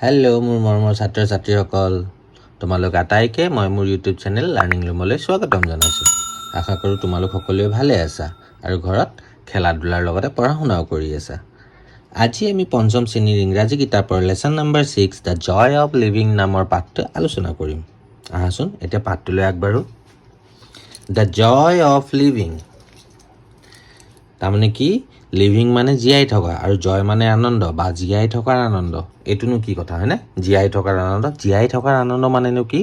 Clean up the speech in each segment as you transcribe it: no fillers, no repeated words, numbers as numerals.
Hello' মোৰ মৰমৰ ছাত্ৰ ছাত্ৰীসকল, তোমালোক আটাইকে মই মোৰ ইউটিউব চেনেল লাৰ্ণিং ৰুমলৈ স্বাগতম জনাইছোঁ। আশা কৰোঁ তোমালোক সকলোৱে ভালে আছা আৰু ঘৰত খেলা ধূলাৰ লগতে পঢ়া শুনাও কৰি আছা। আজি আমি পঞ্চম শ্ৰেণীৰ ইংৰাজী কিতাপৰ lesson number 6 the joy of living নামৰ পাঠটো আলোচনা কৰিম। আহাচোন এতিয়া পাঠটোলৈ আগবাঢ়ো। দ্য জয় অফ লিভিং তাৰমানে কি? লিভিং মানে জীয়াই থকা আৰু জয় মানে আনন্দ বা জীয়াই থকাৰ আনন্দ। এইটোনো কি কথা হয়নে? জীয়াই থকাৰ আনন্দ। জীয়াই থকাৰ আনন্দ মানেনো কি?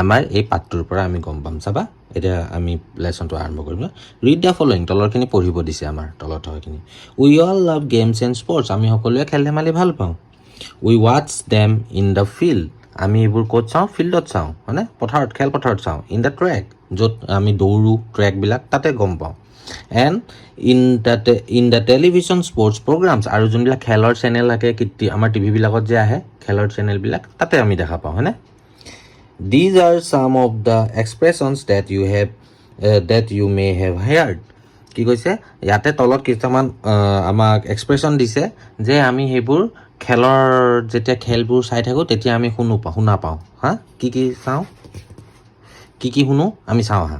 আমাৰ এই পাঠটোৰ পৰা আমি গম পাম। চাবা এতিয়া আমি লেচনটো আৰম্ভ কৰিম। ৰিড দ্য ফলোয়িং, তলৰখিনি পঢ়িব দিছে আমাৰ তলত থকাখিনি। We all love games and sports, আমি সকলোৱে খেল ধেমালি ভাল পাওঁ। উই ৱাটছ দেম ইন দ্য ফিল্ড, আমি এইবোৰ ক'ত চাওঁ? ফিল্ডত চাওঁ হয়নে? পথাৰত, খেলপথাৰত চাওঁ। ইন দ্য ট্ৰেক, য'ত আমি দৌৰোঁ ট্ৰেকবিলাক তাতে গম পাওঁ। And in the television sports প্ৰগ্ৰামছ, আৰু যোনবিলাক খেলৰ চেনেল থাকে আমাৰ টিভিবিলাকত যে আহে খেলৰ চেনেলবিলাক তাতে আমি দেখা পাওঁ হয়নে? These are some of the expressions that you may have heard. কি কৈছে? ইয়াতে তলত কিছুমান আমাক এক্সপ্ৰেশ্যন দিছে যে আমি সেইবোৰ খেলৰ যেতিয়া খেলবোৰ চাই থাকোঁ তেতিয়া আমি শুনা পাওঁ। হা, কি চাওঁ? কি শুনো? আমি চাওঁ। হা,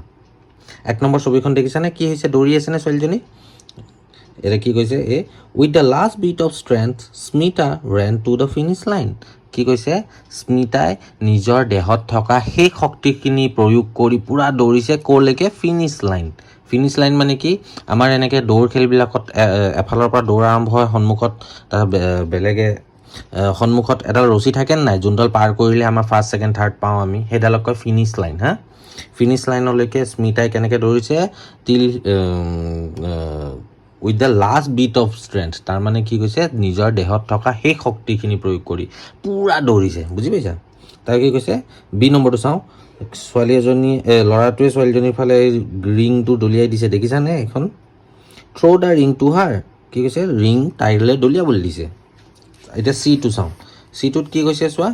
1 নম্বৰ ছবিখন দেখিছানে? কি হৈছে? দৌৰি আছেনে ছোৱালীজনী? এতিয়া কি কৈছে? With the last bit of strength Smita ran to the finish line. কি কৈছে? স্মিতাই নিজৰ দেহত থকা সেই শক্তিখিনি প্ৰয়োগ কৰি পূৰা দৌৰিছে ক'লৈকে? Finish line. ফিনিছ লাইন মানে কি? আমাৰ এনেকৈ দৌৰ খেলবিলাকত এফালৰ পৰা দৌৰ আৰম্ভ হয়, সন্মুখত তাৰ বেলেগে সন্মুখত এডাল ৰছী থাকে নাই, যোনডাল পাৰ কৰিলে আমাৰ ফাৰ্ষ্ট ছেকেণ্ড থাৰ্ড পাওঁ আমি, সেইডালক কয় ফিনিছ লাইন। হা, ফিনিছ লাইনলৈকে স্মিতাই কেনেকৈ দৌৰিছে? With the last bit of strength, তাৰমানে কি কৈছে? নিজৰ দেহত থকা সেই শক্তিখিনি প্ৰয়োগ কৰি পূৰা দৌৰিছে। বুজি পাইছা? তাই কি কৈছে? বি নম্বৰটো চাওঁ। ল'ৰাটোৱে ছোৱালীজনীৰ ফালে ৰিংটো দলিয়াই দিছে, দেখিছানে এইখন? Throw' the ring to her, কি কৈছে? ৰিং তাইলৈ দলিয়াবলৈ দিছে। এতিয়া চিটো চাওঁ। চিটোত কি কৈছে চোৱা?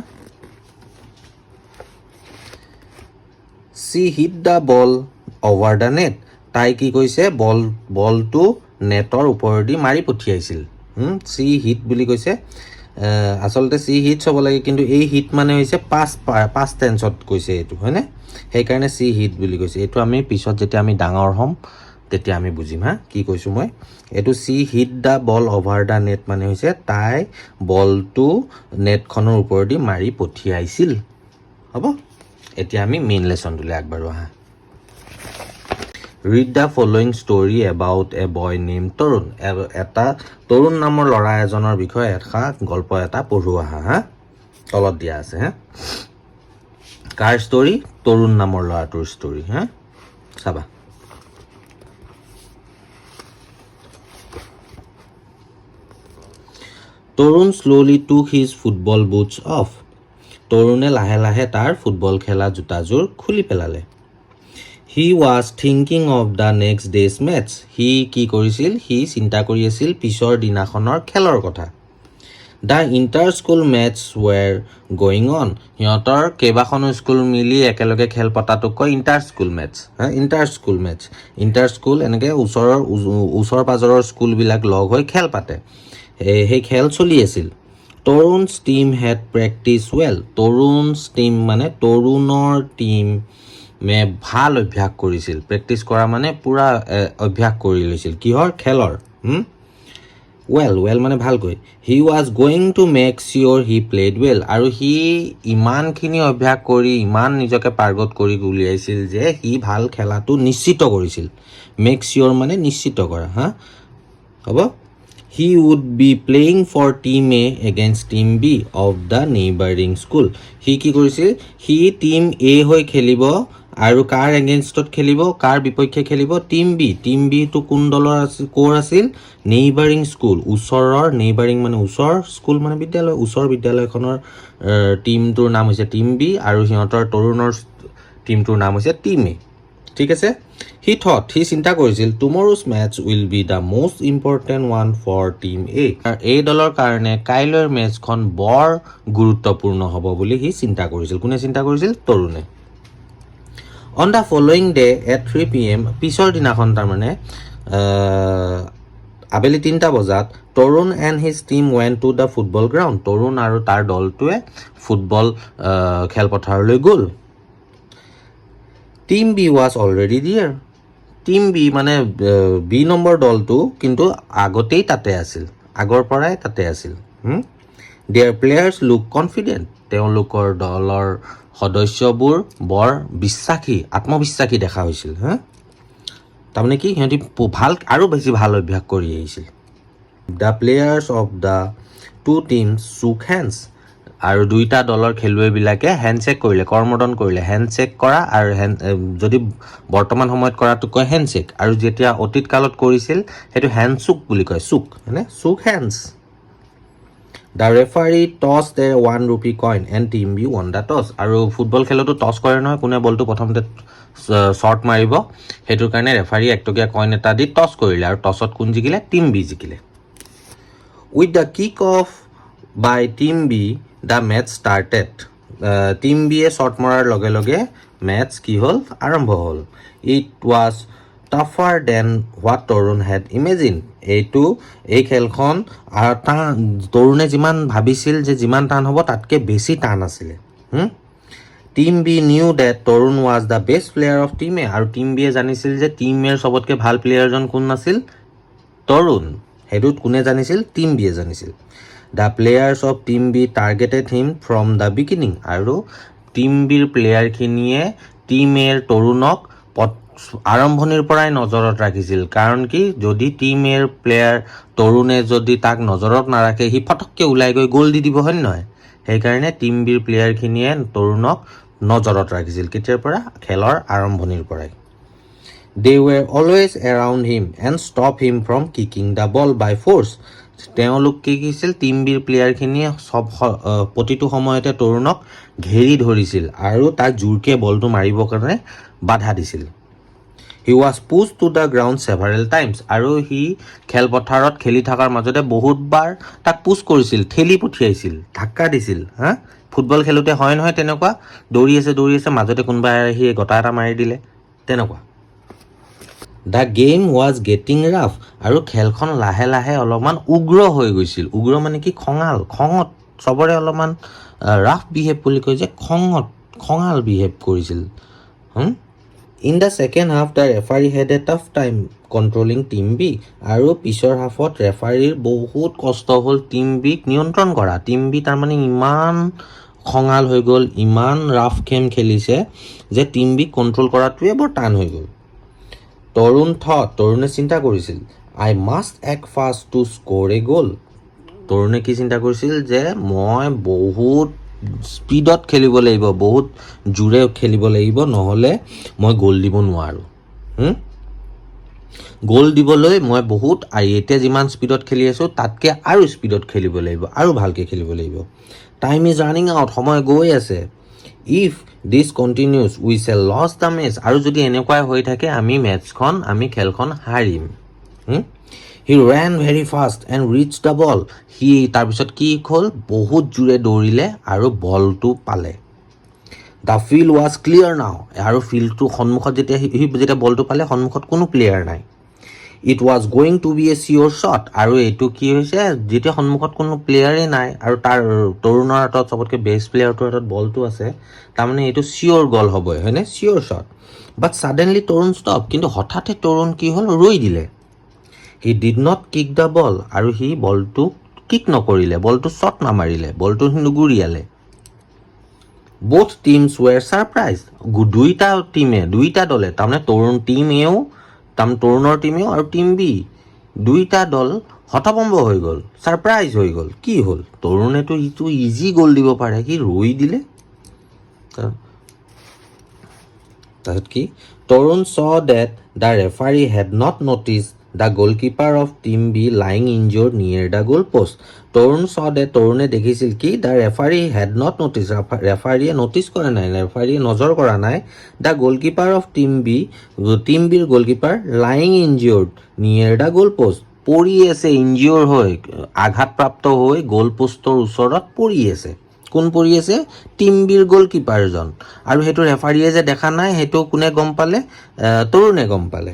She hit the ball over the net, তাই কি কৈছে? বলটো নেটৰ ওপৰেদি মাৰি পঠিয়াইছিল। চি হিট বুলি কৈছে। আচলতে চি হিটছ হ'ব লাগে, কিন্তু এই হিট মানে হৈছে পাষ্ট টেন্সত কৈছে এইটো হয়নে? সেইকাৰণে চি হিট বুলি কৈছে। এইটো আমি পিছত যেতিয়া আমি ডাঙৰ হ'ম তেতিয়া আমি বুজিম। হা, কি কৈছোঁ মই? এইটো she hit the ball over the net মানে হৈছে তাই বলটো নেটখনৰ ওপৰেদি মাৰি পঠিয়াইছিল। হ'ব, এতিয়া আমি মেইন লেচনটোলৈ আগবাঢ়ো। আহা, read the following story about a boy name Tarun, এটা তৰুণ নামৰ ল'ৰা এজনৰ বিষয়ে গল্প এটা পঢ়োৱা। হা, তলত দিয়া আছে। হা, কাৰ ষ্টৰি? তৰুণ নামৰ ল'ৰাটোৰ ষ্টৰি। হা, চাবা। Tarun slowly took his football boots off, তৰুণে লাহে লাহে তাৰ ফুটবল খেলা জোতাযোৰ খুলি পেলালে। He was thinking of the next day's matches, সি কি কৰিছিল? সি চিন্তা কৰি আছিল পিছৰ দিনাখনৰ খেলৰ কথা। The inter school matches were going on, সিহঁতৰ কেইবাখনো স্কুল মিলি একেলগে খেল পতাটোক কয় ইণ্টাৰ স্কুল মেটছ। হা, inter school matches. Inter school এনেকৈ ওচৰ পাজৰৰ স্কুলবিলাক লগ হৈ খেল পাতে, সেই খেল চলি আছিল। Tarun's team had practice well, Tarun's team মানে তৰুণৰ টিমে ভাল অভ্যাস কৰিছিল। প্ৰেক্টিছ কৰা মানে পূৰা অভ্যাস কৰি লৈছিল। কিহৰ? খেলৰ। ৱেল মানে ভালকৈ। He was going to make sure he played well, আৰু সি ইমানখিনি অভ্যাস কৰি ইমান নিজকে পাৰ্গত কৰি উলিয়াইছিল যে সি ভাল খেলাটো নিশ্চিত কৰিছিল। মেক চিয়'ৰ মানে নিশ্চিত কৰা। হা, হ'ব। He would be playing for team A against team B of the neighbouring school, সি কি কৰিছিল? সি টিম এ হৈ খেলিব আৰু কাৰ এগেইনষ্টত খেলিব? কাৰ বিপক্ষে খেলিব? Team B. টিম বিটো কোন দলৰ আছিল? ক'ৰ আছিল? নেইবাৰিং স্কুল, ওচৰৰ। নেইবাৰিং মানে ওচৰ, স্কুল মানে বিদ্যালয়। ওচৰ বিদ্যালয়খনৰ টিমটোৰ নাম হৈছে টিম বি আৰু সিহঁতৰ তৰুণৰ টিমটোৰ নাম হৈছে টিম এ। ঠিক আছে? সি চিন্তা কৰিছিল tomorrow's match will be the most important one for team A, এই দলৰ কাৰণে কাইলৈৰ মেটছখন বৰ গুৰুত্বপূৰ্ণ হ'ব বুলি সি চিন্তা কৰিছিল। কোনে চিন্তা কৰিছিল? তৰুণে। On the following day at 3 PM, পিছৰ দিনাখন তাৰমানে আবেলি 3টা বজাত Tarun and his team went to the football ground. Tarun আৰু তাৰ দলটোৱে ফুটবল খেলপথাৰলৈ গ'ল। Team B was already there. Team B মানে বি নম্বৰ দলটো কিন্তু আগতেই তাতে আছিল, আগৰ পৰাই তাতে আছিল। Their players look confident. তেওঁলোকৰ দলৰ সদস্যবোৰ বৰ আত্মবিশ্বাসী দেখা হৈছিল। তাৰমানে কি সিহঁতি আৰু বেছি ভাল অভ্যাস কৰি আহিছিল। The players of the two teams shook hands. আৰু দুইটা দলৰ খেলুৱৈবিলাকে হেণ্ডশ্বেক কৰিলে, কৰমৰ্দন কৰিলে। হেণ্ডশ্বেক কৰা আৰু যদি বৰ্তমান সময়ত কৰাটোক কয় হেণ্ডশ্বেক, আৰু যেতিয়া অতীত কালত কৰিছিল সেইটো হেণ্ডশ্বুক বুলি কয়, shook hands. The referee toss the 1 rupee coin and team B won the toss. আৰু ফুটবল খেলতো টছ কৰে নহয়, কোনে বলটো প্ৰথমতে শ্বৰ্ট মাৰিব, সেইটোৰ কাৰণে ৰেফাৰী 1 টকীয়া কইন এটা দি টছ কৰিলে, আৰু টছত কোন জিকিলে? টিম বি জিকিলে। With the kick off by team B the match started. Team বিয়ে শ্বট মৰাৰ লগে লগে মেটচ কি হ'ল? আৰম্ভ হ'ল। It was tougher than what Tarun had imagine. এই খেলখন তৰুণে যিমান ভাবিছিল যে যিমান টান হ'ব তাতকৈ বেছি টান আছিলে। Team B knew that Tarun was the best player of team A. আৰু টিম বিয়ে জানিছিল যে টিম এৰ চবতকৈ ভাল প্লেয়াৰজন কোন আছিল? তৰুণ। সেইটোত কোনে জানিছিল? টিম বিয়ে জানিছিল। The players of team B targeted him from the beginning. আৰু টিম বিৰ প্লেয়াৰখিনিয়ে টিম এৰ তৰুণক আৰম্ভণিৰ পৰাই নজৰত ৰাখিছিল। কাৰণ কি, যদি টিম এৰ প্লেয়াৰ তৰুণে যদি তাক নজৰত নাৰাখে সি ফটককৈ ওলাই গৈ গ'ল দি দিব, হয় নহয়? সেইকাৰণে টিম বিৰ প্লেয়াৰখিনিয়ে তৰুণক নজৰত ৰাখিছিল। কেতিয়াৰ পৰা? খেলৰ আৰম্ভণিৰ পৰাই। They were always around him and stop him from kicking the ball by force. তেওঁলোক কি কৰিছিল? টিম বিৰ প্লেয়াৰখিনিয়ে প্ৰতিটো সময়তে তৰুণক ঘেৰি ধৰিছিল আৰু তাক জোৰকৈ বলটো মাৰিবৰ কাৰণে বাধা দিছিল। He was pushed to the ground several times. আৰু সি খেলপথাৰত খেলি থকাৰ মাজতে বহুতবাৰ তাক পুছ কৰিছিল, ঠেলি পঠিয়াইছিল, ধাক্কা দিছিল। ফুটবল খেলোঁতে হয় নহয় তেনেকুৱা, দৌৰি আছে মাজতে কোনোবাই আহি গটা এটা মাৰি দিলে, তেনেকুৱা। The game was getting rough. আৰু খেলখন লাহে লাহে অলপমান উগ্ৰ হৈ গৈছিল। উগ্ৰ মানে কি? খঙত চবৰে অলপমান ৰাফ বিহেভ বুলি কয় যে, খঙাল বিহেভ কৰিছিল। In the second half the referee had a tough time controlling team B. আৰু পিছৰ হাফত ৰেফাৰীৰ বহুত কষ্ট হ'ল টিম বিক নিয়ন্ত্ৰণ কৰা। টিম বি তাৰমানে ইমান খঙাল হৈ গ'ল, ইমান ৰাফ গেম খেলিছে যে টিম বিক কণ্ট্ৰল কৰাটোৱে বৰ টান হৈ গ'ল। তৰুণে চিন্তা কৰিছিল, I must act fast to score a goal. তৰুণে কি চিন্তা কৰিছিল? যে মই বহুত স্পীডত খেলিব লাগিব, বহুত জোৰে খেলিব লাগিব, নহ'লে মই গ'ল দিব নোৱাৰোঁ। গ'ল দিবলৈ মই এতিয়া যিমান স্পীডত খেলি আছোঁ তাতকৈ আৰু স্পীডত খেলিব লাগিব, আৰু ভালকৈ খেলিব লাগিব। Time is running out. সময় গৈ আছে। If this continues we shall lose the match. আৰু যদি এনেকুৱাই হৈ থাকে আমি খেলখন হাৰিম। He ran very fast and reach the ball. সি তাৰপিছত কি হ'ল? বহুত জোৰে দৌৰিলে আৰু বলটো পালে। দ্য ফিল্ড ৱাজ ক্লিয়াৰ নাও। আৰু ফিল্ডটো সন্মুখত যেতিয়া বলটো পালে সন্মুখত কোনো প্লেয়াৰ নাই। It was going to be a sure shot. আৰু এইটো কি হৈছে? যেতিয়া সন্মুখত কোনো প্লেয়াৰেই নাই আৰু তৰুণৰ হাতত চবতকৈ বেষ্ট প্লেয়াৰটোৰ হাতত বলটো আছে, তাৰমানে এইটো চিয়'ৰ গ'ল হ'বই, হয়নে? Sure shot. But suddenly Tarun stop. কিন্তু হঠাতে তৰুণ কি হ'ল? ৰৈ দিলে। He did not kick the ball. আৰু সি বলটো কিক নকৰিলে, বলটো শ্বট নামাৰিলে, বলটো নুগুৰিয়ালে। Both teams were surprise. দুইটা দলে, তাৰমানে তৰুণৰ টিমেও আৰু টিম বি, দুইটা দল হতভম্ব হৈ গ'ল, ছাৰপ্ৰাইজ হৈ গ'ল। কি হ'ল? তৰুণেতো ইজি গ'ল দিব পাৰে, সি ৰৈ দিলে। তাৰপিছত কি? Tarun saw that the referee had not notice the goalkeeper of team B lying injured near the goal post. তৰুণে দেখিছিল কি? The referee had not notice. ৰেফাৰীয়ে নটিছ কৰা নাই, ৰেফাৰীয়ে নজৰ কৰা নাই। দ্য গ'লকিপাৰ অফ টিম বিৰ goalkeeper lying injured near the goal post. পৰি আছে, ইনজিয়ৰ হৈ, আঘাতপ্ৰাপ্ত হৈ গ'ল পোষ্টৰ ওচৰত পৰি আছে। কোন পৰি আছে? টিম বিৰ গ'লকিপাৰজন। আৰু সেইটো ৰেফাৰীয়ে যে দেখা নাই, সেইটো কোনে গম পালে? তৰুণে গম পালে।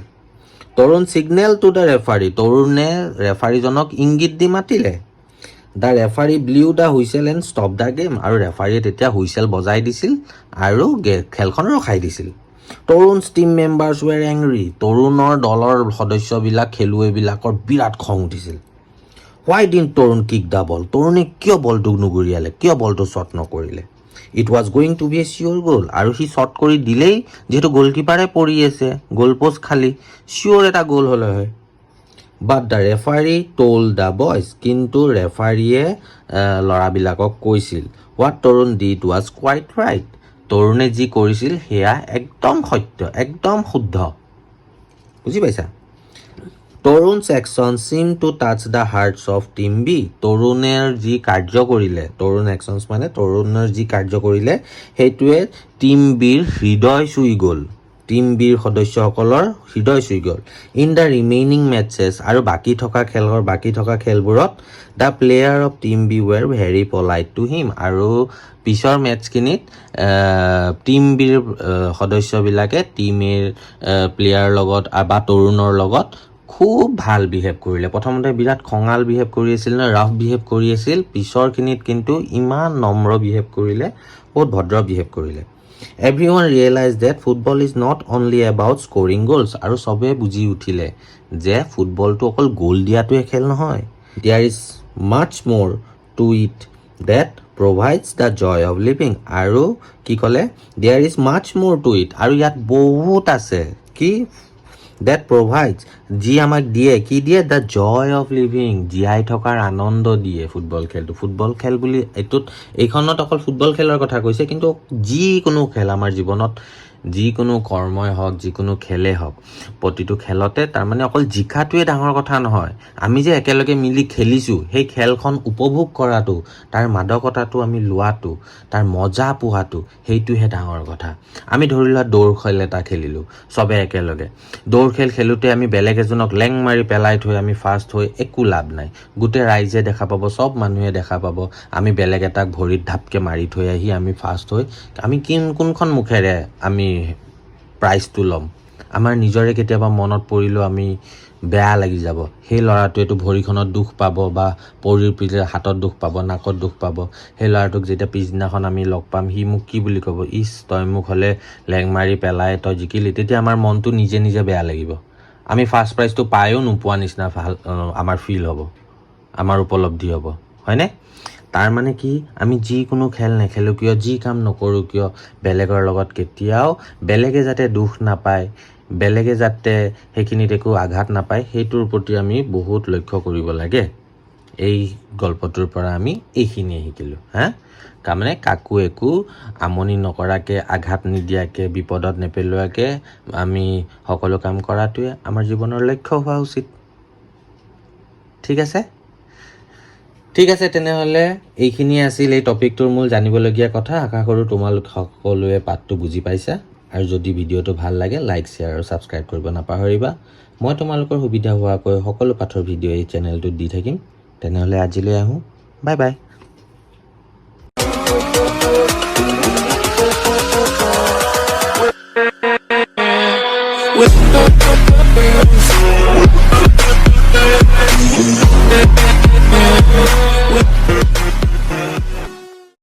তৰুণ ছিগনেল টু দ্য ৰেফাৰী, তৰুণে ৰেফাৰীজনক ইংগিত দি মাতিলে। The referee blew the whistle and stop the game, আৰু ৰেফাৰীয়ে তেতিয়া হুইচেল বজাই দিছিল আৰু খেলখন ৰখাই দিছিল। Tarun's team members were angry, তৰুণৰ দলৰ সদস্যবিলাক খেলুৱৈবিলাকৰ বিৰাট খং উঠিছিল। Why didn't Tarun kick the ball, তৰুণে কিয় বলটো নুগুৰিয়ালে, কিয় বলটো শ্বট নকৰিলে। It was going to be a sure goal, আৰু সি শ্বট কৰি দিলেই যিহেতু গ'লকিপাৰে পৰি আছে, গ'ল পষ্ট খালী, চিয়'ৰ এটা গ'ল হ'লে হয়। But the referee told the boys, কিন্তু ৰেফাৰীয়ে ল'ৰাবিলাকক কৈছিল what Tarun did was quite right, তৰুণে যি কৰিছিল সেয়া একদম সত্য, একদম শুদ্ধ। বুজি পাইছা? Tarun's action seem to touch the hearts of team B, তৰুণৰ যি কাৰ্য কৰিলে, তৰুণ একশ্যনছ মানে তৰুণৰ যি কাৰ্য কৰিলে সেইটোৱে টিম বিৰ হৃদয় চুই গ'ল, টিম বিৰ সদস্যসকলৰ হৃদয় চুই গ'ল। ইন দ্য ৰিমেইনিং মেটছেছ, আৰু বাকী থকা খেলবোৰত the player of team B were very polite to him, আৰু পিছৰ মেটছখিনিত টিম বিৰ সদস্যবিলাকে টিমৰ প্লেয়াৰ লগত বা তৰুণৰ লগত খুব ভাল বিহেভ কৰিলে। প্ৰথমতে বিৰাট খঙাল বিহেভ কৰি আছিল ন, ৰাফ বিহেভ কৰি আছিল, পিছৰখিনিত কিন্তু ইমান নম্ৰ বিহেভ কৰিলে, বহুত ভদ্ৰ বিহেভ কৰিলে। Everyone realize that football is not only about scoring goals, আৰু চবেই বুজি উঠিলে যে ফুটবলটো অকল গ'ল দিয়াটোৱে খেল নহয়। There is much more to it that provides the joy of living, আৰু কি ক'লে, there is much more to it, আৰু ইয়াত বহুত আছে কি, ডেট প্ৰভাইডছ, যি আমাক দিয়ে, কি দিয়ে, দ্য জয় অফ লিভিং, জীয়াই থকাৰ আনন্দ দিয়ে ফুটবল খেলটো। ফুটবল খেল বুলি এইখনত অকল ফুটবল খেলৰ কথা কৈছে, কিন্তু যিকোনো খেল আমাৰ জীৱনত, যিকোনো কৰ্মই হওক, যিকোনো খেলেই হওক, প্ৰতিটো খেলতে তাৰমানে অকল জিকাটোৱে ডাঙৰ কথা নহয়, আমি যে একেলগে মিলি খেলিছোঁ, সেই খেলখন উপভোগ কৰাটো, তাৰ মাদকতাটো আমি লোৱাটো, তাৰ মজা পোৱাটো, সেইটোহে ডাঙৰ কথা। আমি ধৰি লোৱা দৌৰ খেল এটা খেলিলোঁ চবে একেলগে, দৌৰ খেল খেলোঁতে আমি বেলেগ এজনক লেং মাৰি পেলাই থৈ আমি ফাৰ্ষ্ট হৈ একো লাভ নাই। গোটেই ৰাইজে দেখা পাব, চব মানুহে দেখা পাব, আমি বেলেগ এটাক ভৰিত ধাপকৈ মাৰি থৈ আহি আমি ফাৰ্ষ্ট হৈ আমি কোনখন মুখেৰে আমি প্ৰাইজটো ল'ম। আমাৰ নিজৰে কেতিয়াবা মনত পৰিলেও আমি বেয়া লাগি যাব, সেই ল'ৰাটোৱেতো ভৰিখনত দুখ পাব, বা পৰিৰ পিছতে হাতত দুখ পাব, নাকত দুখ পাব। সেই ল'ৰাটোক যেতিয়া পিছদিনাখন আমি লগ পাম, সি মোক কি বুলি ক'ব, ইছ তই মোক হ'লে লেং মাৰি পেলাই তই জিকিলি, তেতিয়া আমাৰ মনটো নিজে নিজে বেয়া লাগিব। আমি ফাৰ্ষ্ট প্ৰাইজটো পায়ো নোপোৱা নিচিনা ভাল আমাৰ ফিল হ'ব, আমাৰ উপলব্ধি হ'ব, হয়নে? তাৰ মানে কি, আমি যিকোনো খেল নেখেলোঁ কিয়, যি কাম নকৰোঁ কিয়, বেলেগৰ লগত কেতিয়াও বেলেগে যাতে দুখ নাপায়, বেলেগে যাতে সেইখিনিত একো আঘাত নাপায়, সেইটোৰ প্ৰতি আমি বহুত লক্ষ্য কৰিব লাগে। এই গল্পটোৰ পৰা আমি এইখিনিয়ে শিকিলোঁ। তাৰমানে কাকো একো আমনি নকৰাকৈ, আঘাত নিদিয়াকৈ, বিপদত নেপেলোৱাকৈ আমি সকলো কাম কৰাটোৱে আমাৰ জীৱনৰ লক্ষ্য হোৱা উচিত। ঠিক আছে, তেনেহ'লে এইখিনিয়ে আছিল এই টপিকটোৰ মূল জানিবলগীয়া কথা। আশা কৰোঁ তোমালোক সকলোৱে পাঠটো বুজি পাইছা, আৰু যদি ভিডিঅ'টো ভাল লাগে লাইক, শ্বেয়াৰ আৰু ছাবস্ক্ৰাইব কৰিব নাপাহৰিবা। মই তোমালোকৰ সুবিধা হোৱাকৈ সকলো পাঠৰ ভিডিঅ' এই চেনেলটোত দি থাকিম। তেনেহ'লে আজিলৈ আহোঁ, বাই বাই।